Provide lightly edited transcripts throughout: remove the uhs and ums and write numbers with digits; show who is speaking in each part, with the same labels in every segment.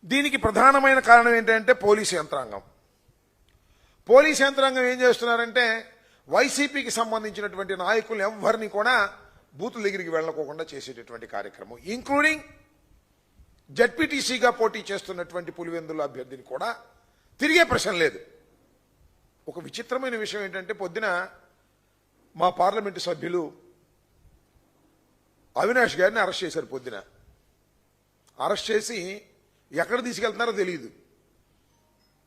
Speaker 1: దీనికి ప్రధానమైన కారణం ఏంటంటే పోలీసు యంత్రాంగం. పోలీసు యంత్రాంగం ఏం చేస్తున్నారంటే వైసీపీకి సంబంధించినటువంటి నాయకులు ఎవరిని కూడా బూతుల దగ్గరికి వెళ్ళకోకుండా చేసేటటువంటి కార్యక్రమం, ఇంక్లూడింగ్ జడ్పీటీసీగా పోటీ చేస్తున్నటువంటి పులివెందుల అభ్యర్థిని కూడా తిరిగే ప్రశ్న లేదు. ఒక విచిత్రమైన విషయం ఏంటంటే పొద్దున మా పార్లమెంటు సభ్యులు అవినాష్ గారిని అరెస్ట్ చేశారు. పొద్దున అరెస్ట్ చేసి ఎక్కడ తీసుకెళ్తున్నారో తెలియదు,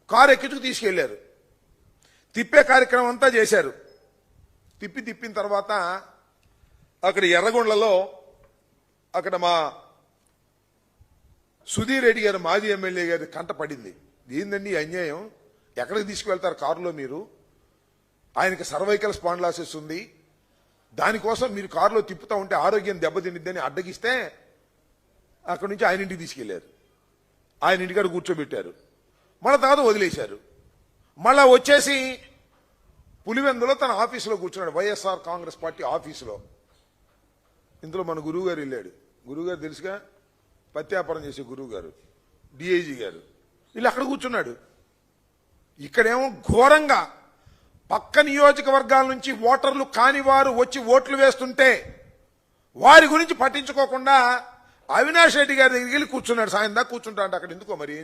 Speaker 1: కారు ఎక్కించుకు తీసుకెళ్లారు. తిప్పే కార్యక్రమం అంతా చేశారు. తిప్పిన తర్వాత అక్కడ ఎర్రగొండలలో అక్కడ మా సుధీర్ రెడ్డి గారు మాజీ ఎమ్మెల్యే గారి కంట పడింది. ఏందండి అన్యాయం, ఎక్కడికి తీసుకువెళ్తారు కారులో మీరు, ఆయనకి సర్వైకల్ స్పాండిలోసిస్ ఉంది, దానికోసం మీరు కారులో తిప్పుతూ ఉంటే ఆరోగ్యం దెబ్బతిండిద్దని అడ్డగిస్తే అక్కడి నుంచి ఆయన ఇంటికి తీసుకెళ్లారు. ఆయన ఇంటికాడ కూర్చోబెట్టారు. మళ్ళా తర్వాత వదిలేశారు. మళ్ళా వచ్చేసి పులివెందులో తన ఆఫీసులో కూర్చున్నాడు, వైఎస్ఆర్ కాంగ్రెస్ పార్టీ ఆఫీసులో. ఇందులో మన గురువు గారు వెళ్ళాడు. గురువు గారు తెలుసుగా, పత్యాపారం చేసే గురువు గారు, డిఐజీ గారు వీళ్ళు అక్కడ కూర్చున్నాడు. ఇక్కడేమో ఘోరంగా పక్క నియోజకవర్గాల నుంచి ఓటర్లు కాని వారు వచ్చి ఓట్లు వేస్తుంటే వారి గురించి పట్టించుకోకుండా అవినాష్ రెడ్డి గారి దగ్గరికి వెళ్ళి కూర్చున్నాడు. సాయం దాకా కూర్చుంటా అంటే అక్కడ ఎందుకో మరి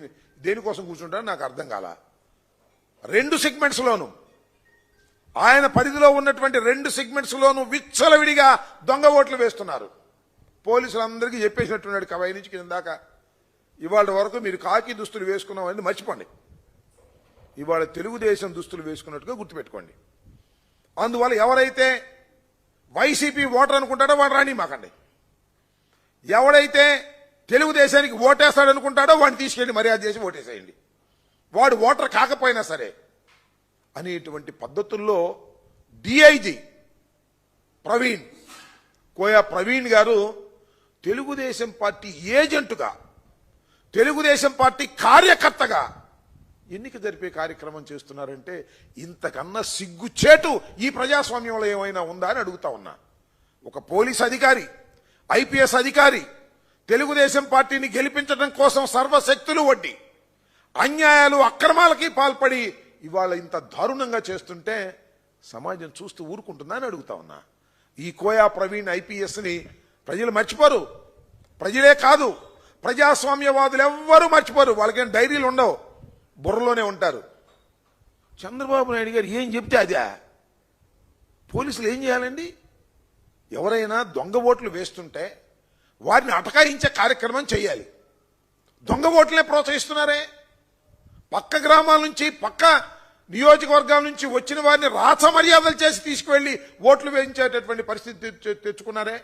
Speaker 1: దేనికోసం కూర్చుంటాడో నాకు అర్థం కాల. 2 సెగ్మెంట్స్లోనూ ఆయన పరిధిలో ఉన్నటువంటి 2 సెగ్మెంట్స్లోనూ విచ్చలవిడిగా దొంగ ఓట్లు వేస్తున్నారు. పోలీసులందరికీ చెప్పేసినట్టున్నాడు కవాయి నుంచి కింద దాకా, ఇవాళ వరకు మీరు కాకి దుస్తులు వేసుకున్నామని మర్చిపోండి, ఇవాళ తెలుగుదేశం దుస్తులు వేసుకున్నట్టుగా గుర్తుపెట్టుకోండి. అందువల్ల ఎవరైతే వైసీపీ ఓటర్ అనుకుంటాడో వాడు రాని మాకండి, ఎవడైతే తెలుగుదేశానికి ఓటేస్తాడనుకుంటాడో వాడిని తీసుకెళ్లి మర్యాద చేసి ఓటేసేయండి, వాడు ఓటర్ కాకపోయినా సరే అనేటువంటి పద్ధతుల్లో డిఐజీ ప్రవీణ్ కోయా ప్రవీణ్ గారు తెలుగుదేశం పార్టీ ఏజెంటుగా, తెలుగుదేశం పార్టీ కార్యకర్తగా ఎన్నిక జరిపే కార్యక్రమం చేస్తున్నారంటే ఇంతకన్నా సిగ్గుచేటు ఈ ప్రజాస్వామ్యంలో ఏమైనా ఉందా అని అడుగుతా ఉన్నా. ఒక పోలీస్ అధికారి, ఐపీఎస్ అధికారి తెలుగుదేశం పార్టీని గెలిపించడం కోసం సర్వశక్తులు వడ్డి అన్యాయాలు అక్రమాలకి పాల్పడి ఇవాళ ఇంత దారుణంగా చేస్తుంటే సమాజం చూస్తూ ఊరుకుంటుందా అని అడుగుతా ఉన్నా. ఈ కోయా ప్రవీణ్ ఐపీఎస్ని ప్రజలు మర్చిపోరు. ప్రజలే కాదు, ప్రజాస్వామ్యవాదులు ఎవ్వరూ మర్చిపోరు. వాళ్ళకేం డైరీలు ఉండవు, బుర్రలోనే ఉంటారు. చంద్రబాబు నాయుడు గారు ఏం చెప్తే అదే పోలీసులు ఏం చేయాలండి? ఎవరైనా దొంగ ఓట్లు వేస్తుంటే వారిని అటకాయించే కార్యక్రమం చేయాలి. దొంగ ఓట్లనే ప్రోత్సహిస్తున్నారే. పక్క గ్రామాల నుంచి, పక్క నియోజకవర్గాల నుంచి వచ్చిన వారిని రాచ మర్యాదలు చేసి తీసుకువెళ్లి ఓట్లు వేయించేటటువంటి పరిస్థితి తెచ్చుకున్నారే.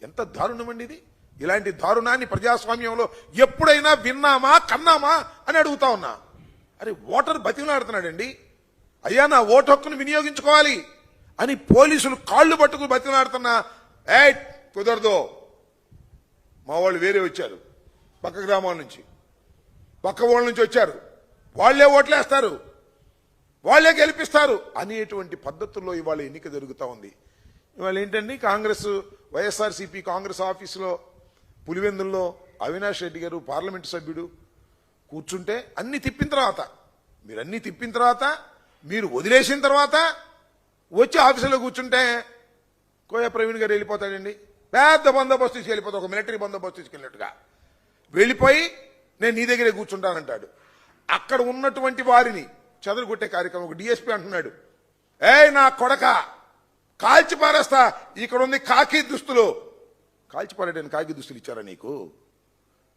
Speaker 1: ఎంత దారుణం అండి ఇది. ఇలాంటి దారుణాన్ని ప్రజాస్వామ్యంలో ఎప్పుడైనా విన్నామా, కన్నామా అని అడుగుతా ఉన్నా. అరే ఓటర్ బతిమలాడుతున్నాడండి, అయ్యా నా ఓటు హక్కును వినియోగించుకోవాలి అని పోలీసులు కాళ్ళు పట్టుకు బతిమలాడుతున్నా, కుదరదు, మా వాళ్ళు వేరే వచ్చారు, పక్క గ్రామాల నుంచి, పక్క ఊళ్ళ నుంచి వచ్చారు, వాళ్లే ఓట్లేస్తారు, వాళ్లే గెలిపిస్తారు అనేటువంటి పద్ధతుల్లో ఇవాళ ఎన్నిక జరుగుతూ ఉంది. ఇవాళ ఏంటండి, కాంగ్రెస్ వైఎస్ఆర్సీపీ కాంగ్రెస్ ఆఫీసులో పులివెందుల్లో అవినాష్ రెడ్డి గారు పార్లమెంటు సభ్యుడు కూర్చుంటే అన్ని తిప్పిన తర్వాత, మీరు అన్ని తిప్పిన తర్వాత, మీరు వదిలేసిన తర్వాత వచ్చి ఆఫీసులో కూర్చుంటే కోయా ప్రవీణ్ గారు వెళ్ళిపోతాడండి. పెద్ద బందోబస్తు తీసుకెళ్ళిపోతాడు, ఒక మిలిటరీ బందోబస్తు తీసుకెళ్ళినట్టుగా వెళ్ళిపోయి నేను నీ దగ్గరే కూర్చుంటానంటాడు. అక్కడ ఉన్నటువంటి వారిని చెదరగొట్టే కార్యక్రమం. ఒక డిఎస్పీ అంటున్నాడు, నా కొడక కాల్చి పారేస్తా, ఇక్కడ ఉంది కాకి దుస్తులు, కాల్చి పారేయడానికి కాకి దుస్తులు ఇచ్చారా నీకు?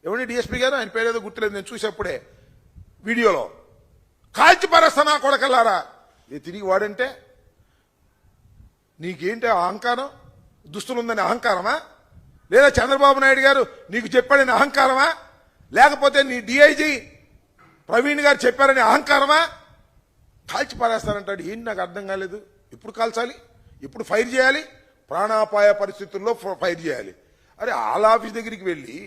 Speaker 1: ఎవరి డిఎస్పీ గారు, ఆయన పేరేదో గుర్తులేదు, నేను చూసేప్పుడే వీడియోలో, కాల్చి పారేస్తా నా కొడకల్లారా. తిరిగి వాడంటే నీకేంటి అహంకారం? దుస్తులుందని అహంకారమా? లేదా చంద్రబాబు నాయుడు గారు నీకు చెప్పాడని అహంకారమా? లేకపోతే నీ డిఐజీ ప్రవీణ్ గారు చెప్పారని అహంకారమా? కాల్చి పారేస్తానంటాడు. ఏంటి నాకు అర్థం కాలేదు. ఎప్పుడు కాల్చాలి, ఎప్పుడు ఫైర్ చేయాలి? ప్రాణాపాయ పరిస్థితుల్లో ఫైర్ చేయాలి. అరే వాళ్ళ ఆఫీస్ దగ్గరికి వెళ్ళి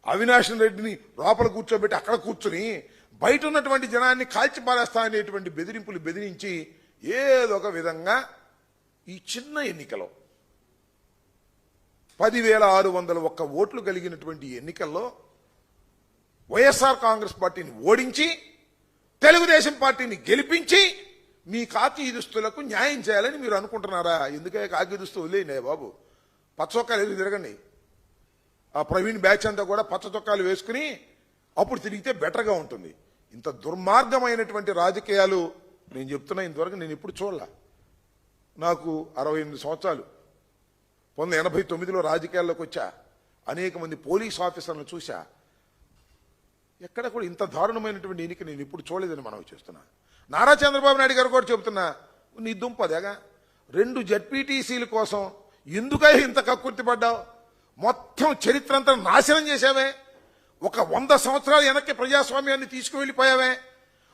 Speaker 1: అవినాష్ రెడ్డిని లోపల కూర్చోబెట్టి అక్కడ కూర్చుని బయట ఉన్నటువంటి జనాన్ని కాల్చి పారేస్తా అనేటువంటి బెదిరింపులు బెదిరించి ఏదో ఒక విధంగా ఈ చిన్న ఎన్నికలో 10,601 ఓట్లు కలిగినటువంటి ఎన్నికల్లో వైఎస్ఆర్ కాంగ్రెస్ పార్టీని ఓడించి తెలుగుదేశం పార్టీని గెలిపించి మీ కాకి దుస్తులకు న్యాయం చేయాలని మీరు అనుకుంటున్నారా? ఎందుకే కాకి దుస్తు వదిలేయండి బాబు, పచ్చ చొక్కాలు ఎదురు తిరగండి. ఆ ప్రవీణ్ బ్యాచ్ అంతా కూడా పచ్చ చొక్కాలు వేసుకుని అప్పుడు తిరిగితే బెటర్గా ఉంటుంది. ఇంత దుర్మార్గమైనటువంటి రాజకీయాలు నేను చెప్తున్నా, ఇంతవరకు నేను ఎప్పుడు చూడలా. నాకు 68 సంవత్సరాలు, 1989లో రాజకీయాల్లోకి వచ్చా. అనేక మంది పోలీస్ ఆఫీసర్లను చూశా. ఎక్కడ కూడా ఇంత దారుణమైనటువంటి ఎన్నిక నేను ఇప్పుడు చూడలేదని మనం చేస్తున్నా. నారా చంద్రబాబు నాయుడు గారు కూడా చెబుతున్నా, నీ దుంపదేగా 2 జడ్పీటీసీల కోసం ఎందుకై ఇంత కక్కుర్తి పడ్డావు? మొత్తం చరిత్ర అంతా నాశనం చేశావే. ఒక 100 సంవత్సరాల వెనక్కి ప్రజాస్వామ్యాన్ని తీసుకువెళ్ళిపోయావే.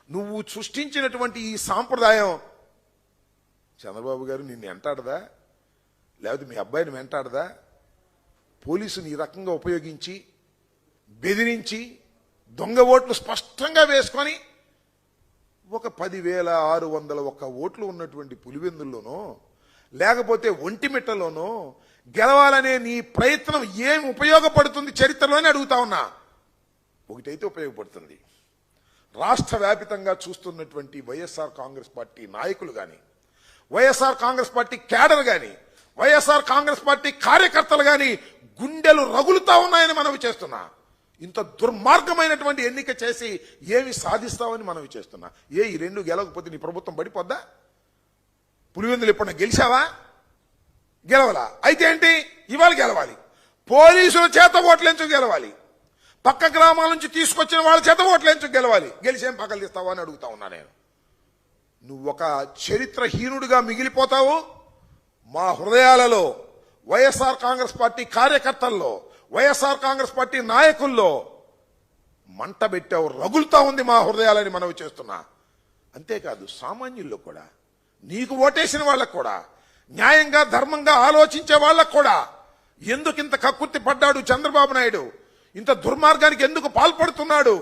Speaker 1: నువ్వు సృష్టించినటువంటి ఈ సాంప్రదాయం చంద్రబాబు గారు నిన్ను వెంటాడదా? లేకపోతే మీ అబ్బాయిని వెంటాడదా? పోలీసుని ఈ రకంగా ఉపయోగించి బెదిరించి దొంగ ఓట్లు స్పష్టంగా వేసుకొని ఒక 10,601 ఓట్లు ఉన్నటువంటి పులివెందుల్లోనో లేకపోతే ఒంటిమిట్టలోనో గెలవాలనే నీ ప్రయత్నం ఏం ఉపయోగపడుతుంది చరిత్రలోనే అడుగుతా ఉన్నా. ఒకటైతే ఉపయోగపడుతుంది, రాష్ట్ర వ్యాపితంగా చూస్తున్నటువంటి వైఎస్ఆర్ కాంగ్రెస్ పార్టీ నాయకులు కానీ, వైఎస్ఆర్ కాంగ్రెస్ పార్టీ క్యాడర్ కానీ, వైఎస్ఆర్ కాంగ్రెస్ పార్టీ కార్యకర్తలు కానీ గుండెలు రగులుతా ఉన్నాయని మనవి చేస్తున్నా. ఇంత దుర్మార్గమైనటువంటి ఎన్నిక చేసి ఏమి సాధిస్తామని మనవి చేస్తున్నా. ఈ 2 గెలవకపోతే నీ ప్రభుత్వం పడిపోద్దా? పులివెందులు ఎప్పుడన్నా గెలిచావా? గెలవలా. అయితే ఏంటి, ఇవాళ గెలవాలి. పోలీసుల చేత ఓట్లెంచుకు గెలవాలి. పక్క గ్రామాల నుంచి తీసుకొచ్చిన వాళ్ళ చేత ఓట్లెంచుకు గెలవాలి. గెలిచేం పక్కలు తీస్తావా అని అడుగుతా ఉన్నా నేను. నువ్వు ఒక చరిత్రహీనుడిగా మిగిలిపోతావు. మా హృదయాలలో వైఎస్ఆర్ కాంగ్రెస్ పార్టీ కార్యకర్తల్లో, వైఎస్ఆర్ కాంగ్రెస్ పార్టీ నాయకుల్లో మంట పెట్టావు, రగులుతా ఉంది మా హృదయాలని మనవి చేస్తున్నా. అంతేకాదు సామాన్యుల్లో కూడా, నీకు ఓటేసిన వాళ్ళకు కూడా, న్యాయంగా ధర్మంగా ఆలోచించే వాళ్ళకు కూడా ఎందుకు ఇంత కక్కుర్తి పడ్డాడు చంద్రబాబు నాయుడు? ఇంత దుర్మార్గానికి ఎందుకు పాల్పడుతున్నాడు?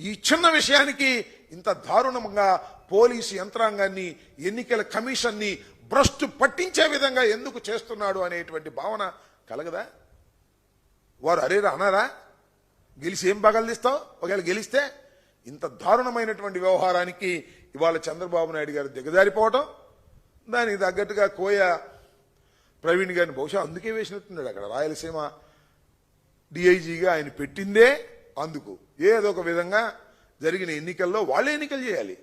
Speaker 1: ఈ చిన్న విషయానికి ఇంత దారుణంగా పోలీసు యంత్రాంగాన్ని, ఎన్నికల కమిషన్ని భ్రష్టు పట్టించే విధంగా ఎందుకు చేస్తున్నాడు అనేటువంటి భావన కలగదా? వారు అరేరా అన్నారా? గెలిచి ఏం పగలదీస్తావు? ఒకవేళ గెలిస్తే ఇంత దారుణమైనటువంటి వ్యవహారానికి ఇవాళ చంద్రబాబు నాయుడు గారు దిగజారిపోవటం, దానికి తగ్గట్టుగా కోయ ప్రవీణ్ గారిని బహుశా అందుకే వేసినట్టున్నాడు. అక్కడ రాయలసీమ డిఐజీగా ఆయన పెట్టిందే అందుకు. ఏదో ఒక విధంగా జరిగిన ఎన్నికల్లో వాళ్ళే ఎన్నికలు చేయాలి,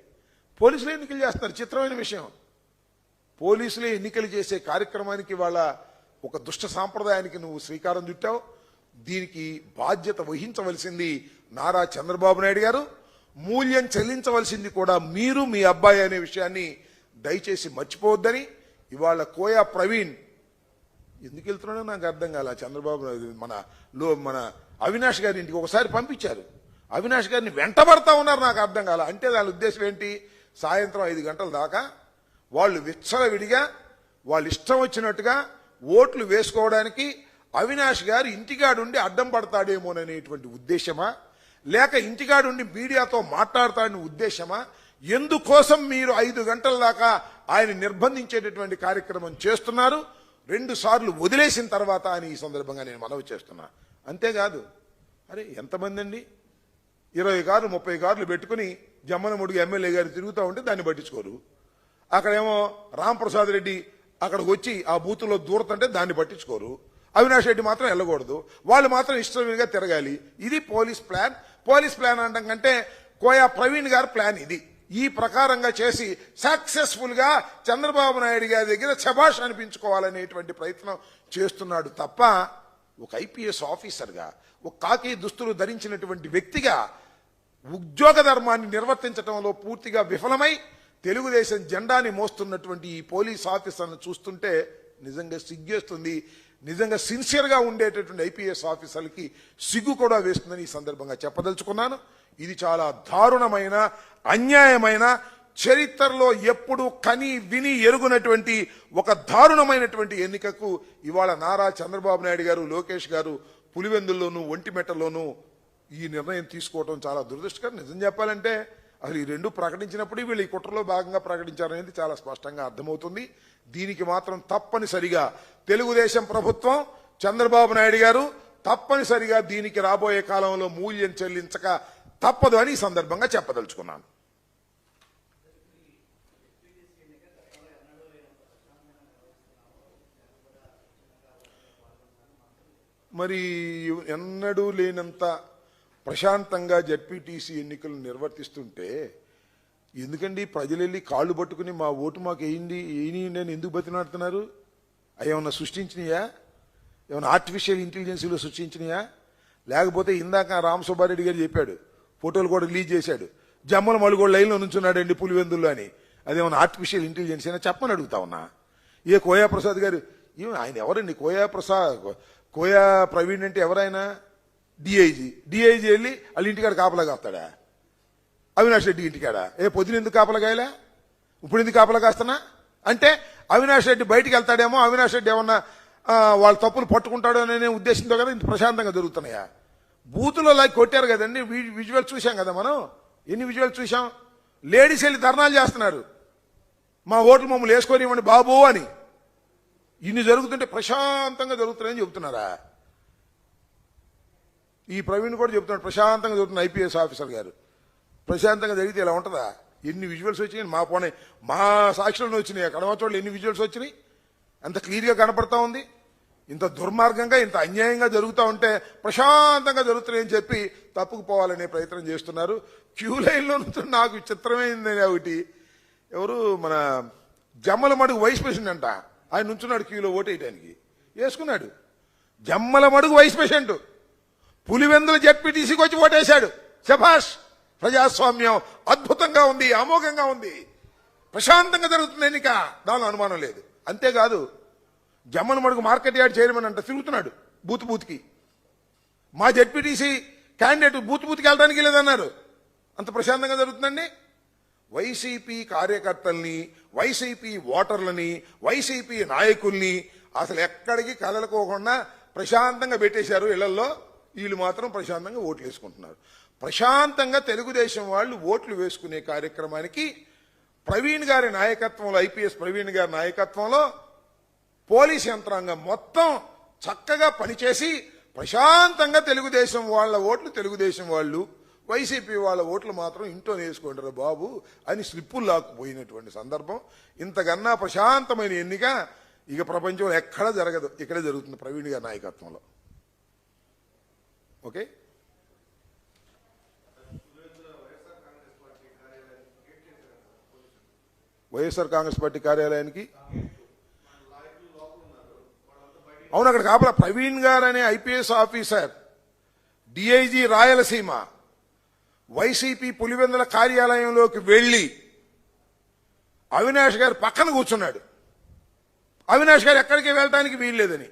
Speaker 1: పోలీసులే ఎన్నికలు చేస్తున్నారు. చిత్రమైన విషయం, పోలీసులే ఎన్నికలు చేసే కార్యక్రమానికి వాళ్ళ ఒక దుష్ట సాంప్రదాయానికి నువ్వు శ్రీకారం చుట్టావు. దీనికి బాధ్యత వహించవలసింది నారా చంద్రబాబు నాయుడు గారు, మూల్యం చెల్లించవలసింది కూడా మీరు, మీ అబ్బాయి అనే విషయాన్ని దయచేసి మర్చిపోవద్దని. ఇవాళ కోయా ప్రవీణ్ ఎందుకు వెళ్తున్నాడో నాకు అర్థం కాల. చంద్రబాబు మన అవినాష్ గారి ఇంటికి ఒకసారి పంపించారు, అవినాష్ గారిని వెంటబడతా ఉన్నారు. నాకు అర్థం కాల. అంటే దాని ఉద్దేశం ఏంటి? సాయంత్రం 5 గంటల దాకా వాళ్ళు విచ్చలవిడిగా వాళ్ళు ఇష్టం వచ్చినట్టుగా ఓట్లు వేసుకోవడానికి అవినాష్ గారు ఇంటికాడుండి అడ్డం పడతాడేమోననేటువంటి ఉద్దేశమా, లేక ఇంటికాడుండి మీడియాతో మాట్లాడతాడని ఉద్దేశమా? ఎందుకోసం మీరు 5 గంటల దాకా ఆయన నిర్బంధించేటటువంటి కార్యక్రమం చేస్తున్నారు? 2 సార్లు వదిలేసిన తర్వాత అని ఈ సందర్భంగా నేను మనవి చేస్తున్నా. అంతేకాదు, అరే ఎంతమంది అండి, 20 కార్లు 30 కార్లు పెట్టుకుని జమ్మనముడికి ఎమ్మెల్యే గారు తిరుగుతూ ఉంటే దాన్ని పట్టించుకోరు. అక్కడేమో రాంప్రసాద్ రెడ్డి అక్కడికి వచ్చి ఆ బూతులో దూరతంటే దాన్ని పట్టించుకోరు. అవినాష్ రెడ్డి మాత్రం వెళ్ళకూడదు, వాళ్ళు మాత్రం ఇష్టంగా తిరగాలి. ఇది పోలీస్ ప్లాన్. పోలీస్ ప్లాన్ అనడం కంటే కోయా ప్రవీణ్ గారి ప్లాన్ ఇది. ఈ ప్రకారంగా చేసి సక్సెస్ఫుల్ గా చంద్రబాబు నాయుడు గారి దగ్గర శభాష్ అనిపించుకోవాలనేటువంటి ప్రయత్నం చేస్తున్నాడు తప్ప, ఒక ఐపీఎస్ ఆఫీసర్గా, ఒక కాకి దుస్తులు ధరించినటువంటి వ్యక్తిగా ఉద్యోగ ధర్మాన్ని నిర్వర్తించడంలో పూర్తిగా విఫలమై తెలుగుదేశం జెండాని మోస్తున్నటువంటి ఈ పోలీస్ ఆఫీసర్ను చూస్తుంటే నిజంగా సిగ్గేస్తుంది. నిజంగా సిన్సియర్గా ఉండేటటువంటి ఐపీఎస్ ఆఫీసర్లకి సిగ్గు కూడా వేస్తుందని ఈ సందర్భంగా చెప్పదలుచుకున్నాను. ఇది చాలా దారుణమైన, అన్యాయమైన, చరిత్రలో ఎప్పుడు కని విని ఎరుగునటువంటి ఒక దారుణమైనటువంటి ఎన్నికకు ఇవాళ నారా చంద్రబాబు నాయుడు గారు, లోకేష్ గారు పులివెందుల్లోనూ ఒంటిమెట్టలోనూ ఈ నిర్ణయం తీసుకోవడం చాలా దురదృష్టకరం. నిజం చెప్పాలంటే అసలు ఈ 2 ప్రకటించినప్పుడు వీళ్ళు ఈ కుట్రలో భాగంగా ప్రకటించారనేది చాలా స్పష్టంగా అర్థమవుతుంది. దీనికి మాత్రం తప్పనిసరిగా తెలుగుదేశం ప్రభుత్వం, చంద్రబాబు నాయుడు గారు తప్పనిసరిగా దీనికి రాబోయే కాలంలో మూల్యం చెల్లించక తప్పదు అని ఈ సందర్భంగా చెప్పదలుచుకున్నాను. మరి ఎన్నడూ లేనంత ప్రశాంతంగా జడ్పీటీసీ ఎన్నికలు నిర్వర్తిస్తుంటే ఎందుకండి ప్రజలు వెళ్ళి కాళ్ళు పట్టుకుని మా ఓటు మాకు వేయండి అని ఎందుకు బతినాడుతున్నారు? అవి ఏమన్నా సృష్టించినాయా? ఏమన్నా ఆర్టిఫిషియల్ ఇంటెలిజెన్సీలో సృష్టించినాయా? లేకపోతే ఇందాక రామసుబ్బారెడ్డి గారు చెప్పాడు, ఫోటోలు కూడా రిలీజ్ చేశాడు, జమ్మల మలుగోడు లైన్లో నుంచున్నాడండి పులివెందుల్లో అని. అదేమన్నా ఆర్టిఫిషియల్ ఇంటెలిజెన్స్ అయినా చెప్పని అడుగుతా ఉన్నా. ఏ కోయా ప్రసాద్ గారు, ఆయన ఎవరండి? కోయా ప్రవీణ్ అంటే ఎవరైనా? డిఐజీ వెళ్ళి వాళ్ళ ఇంటికాడ కాపలా కాస్తాడా? అవినాష్ రెడ్డి ఇంటికాడ పొద్దున ఎందుకు కాపలా కాయలే? ఇప్పుడు ఎందుకు కాపలా కాస్తున్నా అంటే అవినాష్ రెడ్డి బయటికి వెళ్తాడేమో, అవినాష్ రెడ్డి ఏమన్నా వాళ్ళ తప్పులు పట్టుకుంటాడు అనే ఉద్దేశంతో కదా ఇంత ప్రశాంతంగా జరుగుతున్నాయా? బూతులో లాగి కొట్టారు కదండి, విజువల్స్ చూసాం కదా మనం. ఎన్ని విజువల్స్ చూసాం? లేడీస్ వెళ్ళి ధర్నాలు చేస్తున్నారు, మా ఓట్లు మమ్మల్ని వేసుకొని ఇవ్వండి బాబు అని. ఇన్ని జరుగుతుంటే ప్రశాంతంగా జరుగుతున్నాయని చెబుతున్నారా? ఈ ప్రవీణ్ కూడా చెబుతున్నాడు ప్రశాంతంగా జరుగుతున్న ఐపీఎస్ ఆఫీసర్ గారు. ప్రశాంతంగా జరిగితే ఇలా ఉంటుందా? ఎన్ని విజువల్స్ వచ్చినాయి, మా సాక్షులను వచ్చినాయి, కడమ చోట్ల ఎన్ని విజువల్స్ వచ్చినాయి, అంత క్లియర్గా కనపడతా ఉంది. ఇంత దుర్మార్గంగా ఇంత అన్యాయంగా జరుగుతూ ఉంటే ప్రశాంతంగా జరుగుతున్నాయని చెప్పి తప్పుకుపోవాలనే ప్రయత్నం చేస్తున్నారు. క్యూ లైన్లో నాకు చిత్రమైంది ఒకటి, ఎవరు మన జమ్మల మడుగు వైస్ ప్రెసిడెంట్ అంట, ఆయన నుంచున్నాడు క్యూలో ఓటు వేయడానికి, వేసుకున్నాడు. జమ్మల మడుగు వైస్ ప్రెసిడెంట్ పులివెందుల జడ్పీటీసీకి వచ్చి ఓటేశాడు. శభాష్, ప్రజాస్వామ్యం అద్భుతంగా ఉంది, అమోఘంగా ఉంది, ప్రశాంతంగా జరుగుతుంది ఎన్నిక, దానిలో అనుమానం లేదు. అంతేకాదు జమ్మల మడుగు మార్కెట్ యార్డ్ చైర్మన్ అంట తిరుగుతున్నాడు బూత్కి. మా జడ్పీటీసీ క్యాండిడేట్ బూత్కి వెళ్ళడానికి లేదన్నారు. అంత ప్రశాంతంగా జరుగుతుందండి. వైసీపీ కార్యకర్తల్ని, వైసీపీ ఓటర్లని, వైసీపీ నాయకుల్ని అసలు ఎక్కడికి కదలకోకుండా ప్రశాంతంగా పెట్టేశారు ఇళ్లలో. వీళ్ళు మాత్రం ప్రశాంతంగా ఓట్లు వేసుకుంటున్నారు. ప్రశాంతంగా తెలుగుదేశం వాళ్ళు ఓట్లు వేసుకునే కార్యక్రమానికి ప్రవీణ్ గారి నాయకత్వంలో, ఐపీఎస్ ప్రవీణ్ గారి నాయకత్వంలో పోలీస్ యంత్రాంగం మొత్తం చక్కగా పనిచేసి ప్రశాంతంగా తెలుగుదేశం వాళ్ళ ఓట్లు తెలుగుదేశం వాళ్ళు, వైసీపీ వాళ్ళ ఓట్లు మాత్రం ఇంట్లో వేసుకుంటారు బాబు అని స్లిప్పులు లాక్కుపోయినటువంటి సందర్భం. ఇంతకన్నా ప్రశాంతమైన ఎన్నిక ఇక ప్రపంచంలో ఎక్కడా జరగదు, ఇక్కడే జరుగుతుంది ప్రవీణ్ గారి నాయకత్వంలో. ఓకే, వైఎస్ఆర్ కాంగ్రెస్ పార్టీ కార్యాలయానికి అవును, అక్కడ కాపలా ప్రవీణ్ గారు అనే IPS officer, DIG Rayalaseema, YCP Pulivendula కార్యాలయంలోకి వెళ్లి అవినాష్ గారు పక్కన కూర్చున్నాడు. అవినాష్ గారు ఎక్కడికి వెళ్ళడానికి వీల్లేదని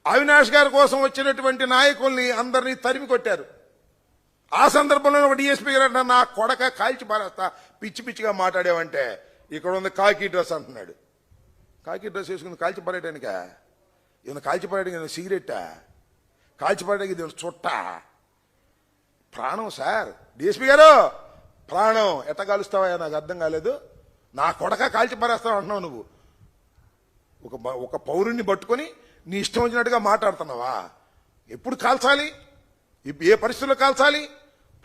Speaker 1: అవినాష్ గారి కోసం వచ్చినటువంటి నాయకుల్ని అందరినీ తరిమి కొట్టారు. ఆ సందర్భంలో ఒక డిఎస్పీ గారు అంట, నా కొడక కాల్చి పారేస్తా పిచ్చి పిచ్చిగా మాట్లాడావంటే, ఇక్కడ ఉంది కాకి డ్రెస్ అంటున్నాడు. కాకి డ్రెస్ వేసుకుని కాల్చి పారేయడానికా? ఏమైనా కాల్చి పారేయడానికి ఏమైనా సిగరెట్టా? కాల్చి పారేయడానికి ఇది చుట్టా? ప్రాణం సార్, డిఎస్పీ గారు ప్రాణం ఎట్ట కాలుస్తావా? నాకు అర్థం కాలేదు. నా కొడక కాల్చి పారేస్తావు అంటున్నావు నువ్వు. ఒక పౌరుణ్ణి పట్టుకొని నీ ఇష్టం వచ్చినట్టుగా మాట్లాడుతున్నావా? ఎప్పుడు కాల్చాలి, ఏ పరిస్థితుల్లో కాల్చాలి?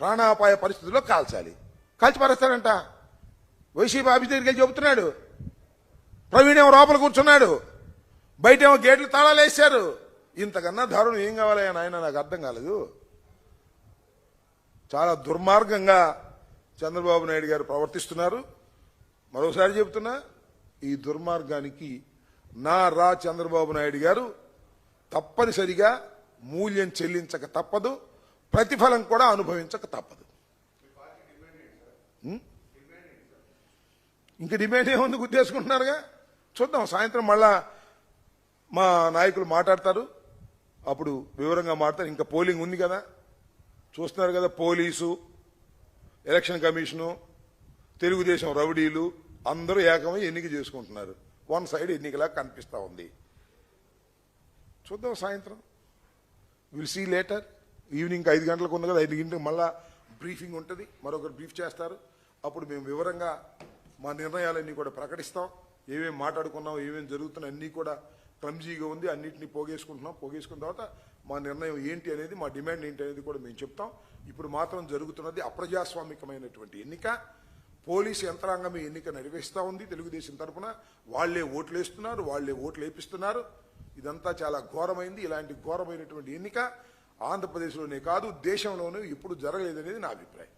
Speaker 1: ప్రాణాపాయ పరిస్థితుల్లో కాల్చాలి. కాల్చి పారేస్తాడంట. వైసీపీ ఆఫీస్ దగ్గరికి వెళ్ళి చెబుతున్నాడు. ప్రవీణ్ ఏమో లోపల కూర్చున్నాడు, బయట ఏమో గేట్లు తాళాలు వేశారు. ఇంతకన్నా దారుణం ఏం కావాలయ్యా నాయన? నాకు అర్థం కాలేదు. చాలా దుర్మార్గంగా చంద్రబాబు నాయుడు గారు ప్రవర్తిస్తున్నారు. మరోసారి చెబుతున్నా, ఈ దుర్మార్గానికి చంద్రబాబు నాయుడు గారు తప్పనిసరిగా మూల్యం చెల్లించక తప్పదు, ప్రతిఫలం కూడా అనుభవించక తప్పదు. ఇంక డిమాండ్ ఏముంది గుర్తేసుకుంటున్నారుగా. చూద్దాం, సాయంత్రం మళ్ళా మా నాయకులు మాట్లాడతారు, అప్పుడు వివరంగా మాట్లాడతారు. ఇంకా పోలింగ్ ఉంది కదా, చూస్తున్నారు కదా, పోలీసు, ఎలక్షన్ కమిషను, తెలుగుదేశం రౌడీలు అందరూ ఏకమై ఎన్నిక చేసుకుంటున్నారు. వన్ సైడ్ ఎన్నికలా కనిపిస్తూ ఉంది. చూద్దాం సాయంత్రం, విల్ సీ లేటర్. ఈవినింగ్ 5 గంటలకు ఉంది కదా, 5 గంటలకు మళ్ళా బ్రీఫింగ్ ఉంటుంది, మరొకరు బ్రీఫ్ చేస్తారు. అప్పుడు మేము వివరంగా మా నిర్ణయాలన్నీ కూడా ప్రకటిస్తాం. ఏమేమి మాట్లాడుకున్నాం, ఏమేమి జరుగుతున్నాయి అన్నీ కూడా క్లమ్జీగా ఉంది, అన్నింటినీ పోగేసుకుంటున్నాం. పోగేసుకున్న తర్వాత మా నిర్ణయం ఏంటి అనేది, మా డిమాండ్ ఏంటి అనేది కూడా మేము చెప్తాం. ఇప్పుడు మాత్రం జరుగుతున్నది అప్రజాస్వామికమైనటువంటి ఎన్నిక. పోలీసు యంత్రాంగం ఈ ఎన్నిక నిర్వహిస్తూ ఉంది తెలుగుదేశం తరఫున. వాళ్లే ఓట్లు వేస్తున్నారు, వాళ్లే ఓట్లు వేపిస్తున్నారు. ఇదంతా చాలా ఘోరమైంది. ఇలాంటి ఘోరమైనటువంటి ఎన్నిక ఆంధ్రప్రదేశ్లోనే కాదు దేశంలోనే ఎప్పుడు జరగలేదనేది నా అభిప్రాయం.